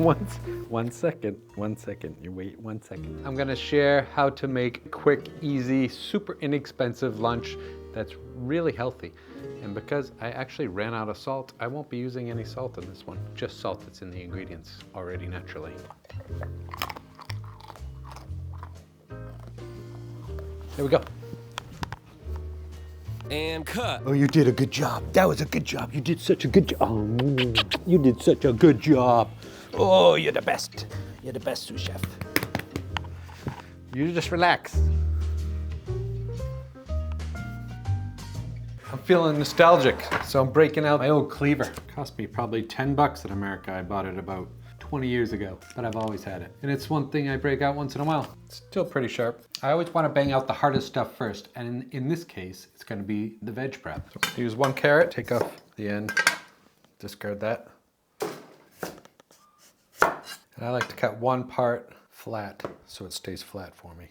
One second, you wait 1 second. I'm gonna share how to make a quick, easy, super inexpensive lunch that's really healthy. And because I actually ran out of salt, I won't be using any salt in this one, just salt that's in the ingredients already naturally. Here we go. And cut. Oh, you did a good job. That was a good job. You did such a good job. Oh, you did such a good job. Oh, you're the best. You're the best sous chef. You just relax. I'm feeling nostalgic, so I'm breaking out my old cleaver. It cost me probably 10 bucks in America. I bought it about 20 years ago, but I've always had it. And it's one thing I break out once in a while. It's still pretty sharp. I always want to bang out the hardest stuff first, and in this case, it's going to be the veg prep. So use 1 carrot, take off the end, discard that. And I like to cut 1 part flat, so it stays flat for me,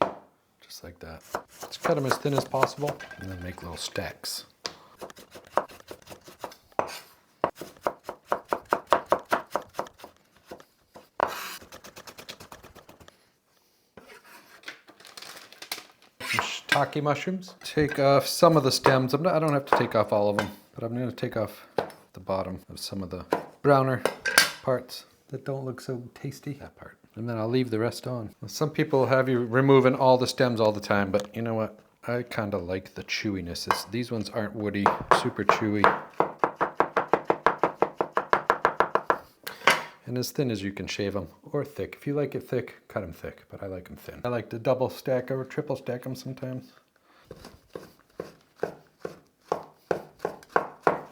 just like that. Just cut them as thin as possible, and then make little stacks. Shiitake mushrooms. Take off some of the stems. I don't have to take off all of them, but I'm going to take off the bottom of some of the browner parts that don't look so tasty. That part. And then I'll leave the rest on. Some people have you removing all the stems all the time, but you know what? I kind of like the chewiness. These ones aren't woody, super chewy. And as thin as you can shave them, or thick. If you like it thick, cut them thick, but I like them thin. I like to double stack or triple stack them sometimes.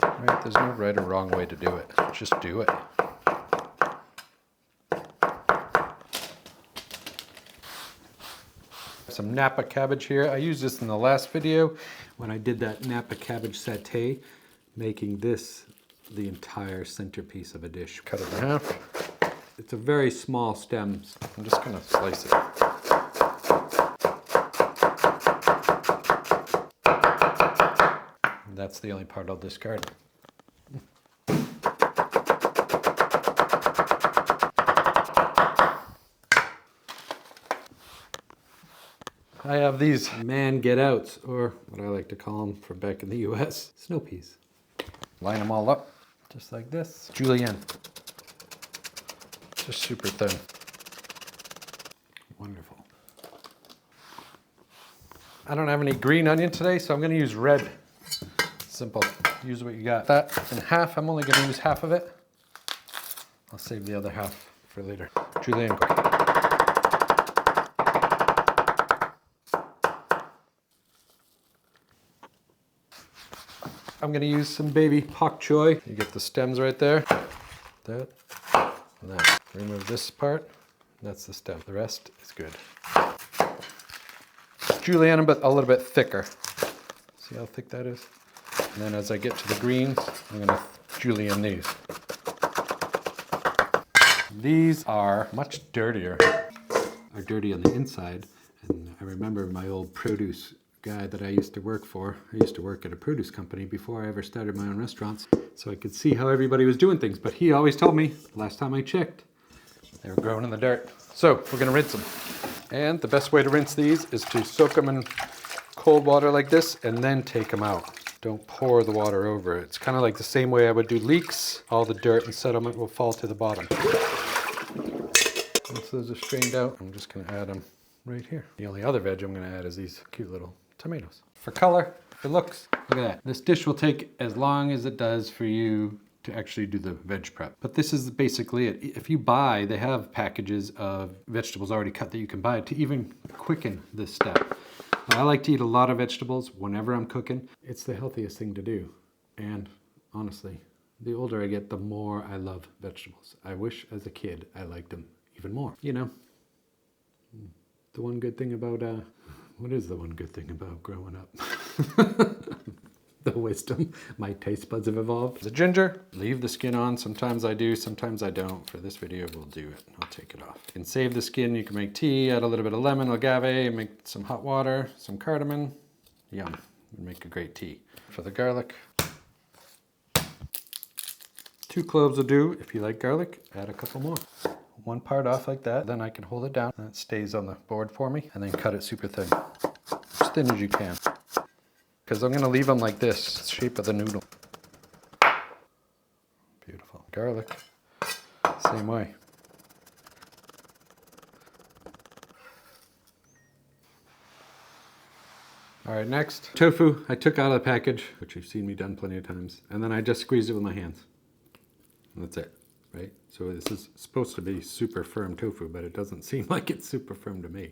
Right, there's no right or wrong way to do it. Just do it. Some napa cabbage here. I used this in the last video when I did that napa cabbage satay, making this the entire centerpiece of a dish. Cut it in half. It's a very small stem. I'm just gonna slice it. And that's the only part I'll discard. I have these ManGeouts, or what I like to call them from back in the US, snow peas. Line them all up, just like this. Julienne. Just super thin. Wonderful. I don't have any green onion today, so I'm gonna use red. Simple, use what you got. That in half, I'm only gonna use half of it. I'll save the other half for later. Julienne. I'm gonna use some baby pak choi. You get the stems right there. That and that. Remove this part. That's the stem. The rest is good. Julienne, but a little bit thicker. See how thick that is? And then as I get to the greens, I'm gonna julienne these. These are much dirtier. Are dirty on the inside. And I remember my old produce guy that I used to work for. I used to work at a produce company before I ever started my own restaurants, so I could see how everybody was doing things. But he always told me, last time I checked, they were growing in the dirt. So we're gonna rinse them. And the best way to rinse these is to soak them in cold water like this and then take them out. Don't pour the water over it. It's kind of like the same way I would do leeks. All the dirt and sediment will fall to the bottom. Once those are strained out, I'm just gonna add them right here. The only other veg I'm gonna add is these cute little tomatoes. For color, for looks, look at that. This dish will take as long as it does for you to actually do the veg prep. But this is basically it. If you buy, they have packages of vegetables already cut that you can buy to even quicken this step. But I like to eat a lot of vegetables whenever I'm cooking. It's the healthiest thing to do. And honestly, the older I get, the more I love vegetables. I wish as a kid I liked them even more. You know, the one good thing about what is the one good thing about growing up? The wisdom. My taste buds have evolved. The ginger, leave the skin on. Sometimes I do, sometimes I don't. For this video, we'll do it. I'll take it off. You can save the skin. You can make tea, add a little bit of lemon, agave, make some hot water, some cardamom. Yum. Make a great tea. For the garlic, 2 cloves will do. If you like garlic, add a couple more. one part off like that. Then I can hold it down and it stays on the board for me, and then cut it super thin. As thin as you can. Because I'm gonna leave them like this, shape of the noodle. Beautiful. Garlic, same way. All right, next, tofu I took out of the package, which you've seen me done plenty of times, and then I just squeezed it with my hands. And that's it, right? So this is supposed to be super firm tofu, but it doesn't seem like it's super firm to me.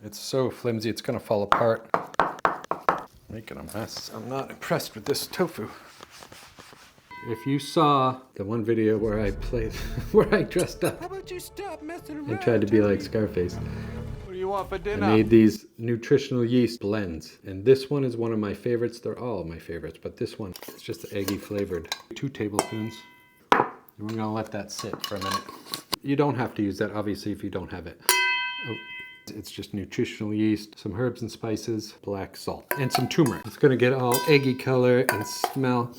It's so flimsy, it's gonna fall apart. Making a mess. I'm not impressed with this tofu. If you saw the one video where I played, where I dressed up, how about you stop messing around, and tried to be like Scarface. What do you want for dinner? I made these nutritional yeast blends, and this one is one of my favorites. They're all my favorites, but this one, it's just eggy flavored. 2 tablespoons. And we're gonna let that sit for a minute. You don't have to use that, obviously, if you don't have it. Oh. It's just nutritional yeast, some herbs and spices, black salt, and some turmeric. It's gonna get all eggy color and smell.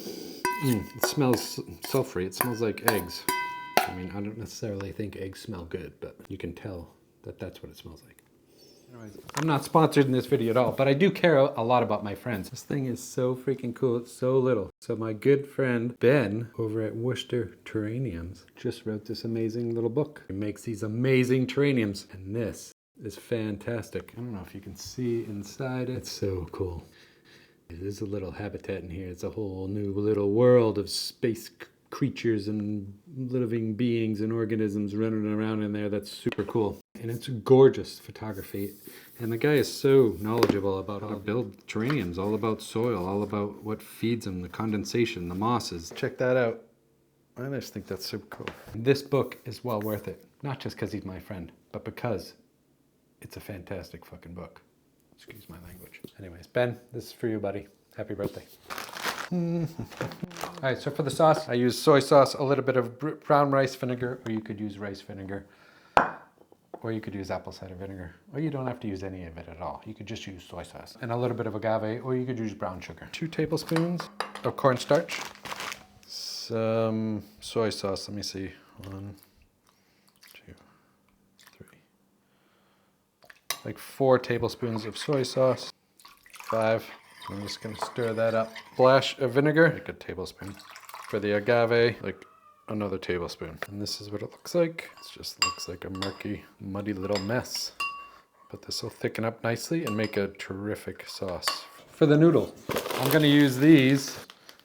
It smells sulfury. It smells like eggs. I mean, I don't necessarily think eggs smell good, but you can tell that that's what it smells like. Anyways, I'm not sponsored in this video at all, but I do care a lot about my friends. This thing is so freaking cool. It's so little. So my good friend Ben over at Worcester Terraniums just wrote this amazing little book. He makes these amazing terraniums, and this is fantastic. I don't know if you can see inside it. It's so cool. There's a little habitat in here. It's a whole new little world of space creatures and living beings and organisms running around in there. That's super cool. And it's gorgeous photography. And the guy is so knowledgeable about how to build terraniums, all about soil, all about what feeds them, the condensation, the mosses. Check that out. I just think that's super cool. This book is well worth it. Not just because he's my friend, but because it's a fantastic fucking book. Excuse my language. Anyways, Ben, this is for you, buddy. Happy birthday. All right, so for the sauce, I use soy sauce, a little bit of brown rice vinegar, or you could use rice vinegar, or you could use apple cider vinegar, or you don't have to use any of it at all. You could just use soy sauce, and a little bit of agave, or you could use brown sugar. 2 tablespoons of cornstarch, some soy sauce. Let me see. 1, 2, 3. Like 4 tablespoons of soy sauce. 5. I'm just gonna stir that up. Splash of vinegar, like a tablespoon. For the agave, like another tablespoon. And this is what it looks like. It just looks like a murky, muddy little mess. But this will thicken up nicely and make a terrific sauce. For the noodle, I'm gonna use these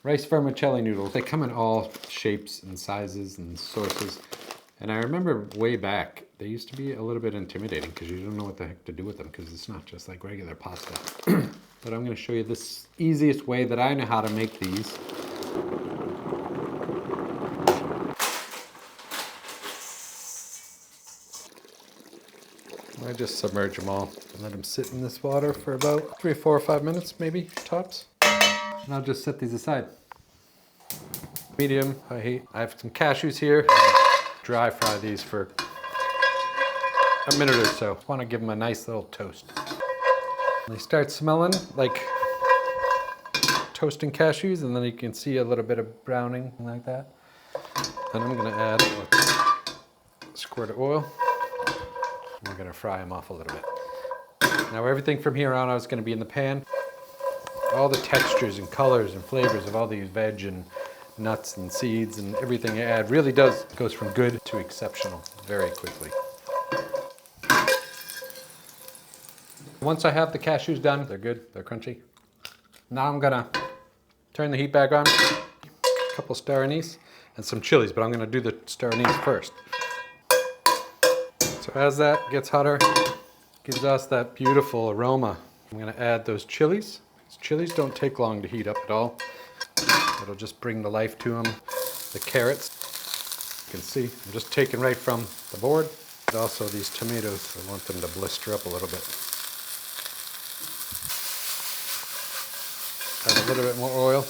rice vermicelli noodles. They come in all shapes and sizes and sources. And I remember way back, they used to be a little bit intimidating because you don't know what the heck to do with them because it's not just like regular pasta. But I'm going to show you this easiest way that I know how to make these. I just submerge them all and let them sit in this water for about 3, 4, or 5 minutes, maybe, tops. And I'll just set these aside. Medium, high heat. I have some cashews here. Dry fry these for a minute or so. I want to give them a nice little toast. They start smelling like toasting cashews, and then you can see a little bit of browning like that. Then I'm going to add a squirt of oil. We're going to fry them off a little bit. Now everything from here on is going to be in the pan. All the textures and colors and flavors of all these veg and nuts and seeds and everything I add really goes from good to exceptional very quickly. Once I have the cashews done, they're good, they're crunchy. Now I'm gonna turn the heat back on, a couple star anise and some chilies, but I'm gonna do the star anise first. So as that gets hotter, gives us that beautiful aroma. I'm gonna add those chilies. These chilies don't take long to heat up at all. It'll just bring the life to them. The carrots, you can see, I'm just taking right from the board. And also these tomatoes, I want them to blister up a little bit. Add a little bit more oil.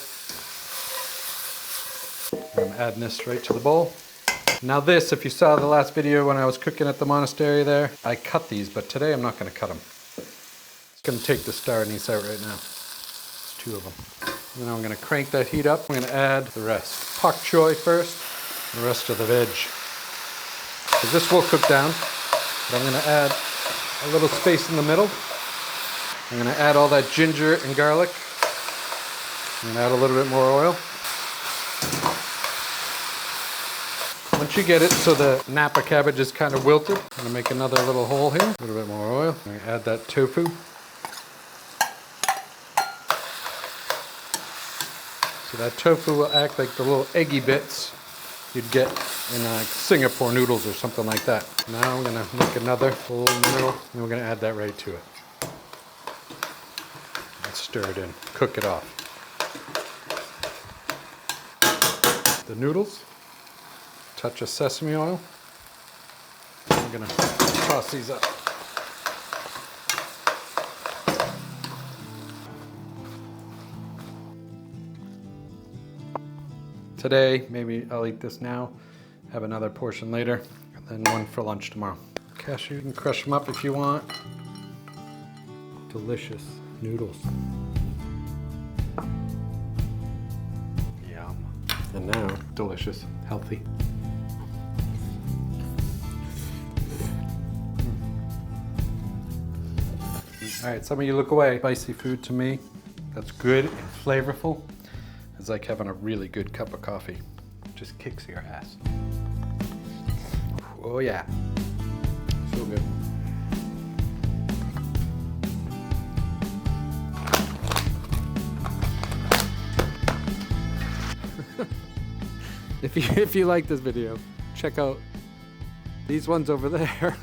I'm adding this right to the bowl. Now this, if you saw the last video when I was cooking at the monastery there, I cut these, but today I'm not going to cut them. It's going to take the star anise out right now. It's 2 of them. And then I'm going to crank that heat up. I'm going to add the rest. Pak choi first, and the rest of the veg. because this will cook down. But I'm gonna add a little space in the middle. I'm gonna add all that ginger and garlic. I'm gonna add a little bit more oil. Once you get it so the napa cabbage is kind of wilted, I'm gonna make another little hole here. A little bit more oil. I'm gonna add that tofu. So that tofu will act like the little eggy bits you'd get in Singapore noodles or something like that. Now I'm gonna make another hole in the middle, and we're gonna add that right to it. And stir it in, cook it off. The noodles, touch of sesame oil. I'm gonna toss these up. Today, maybe I'll eat this now, have another portion later, and then one for lunch tomorrow. Cashew, you can crush them up if you want. Delicious noodles. Yum. And now, delicious, healthy. All right, some of you look away. Spicy food to me, that's good and flavorful. It's like having a really good cup of coffee. Just kicks your ass. Oh yeah, so good. If you like this video, check out these ones over there.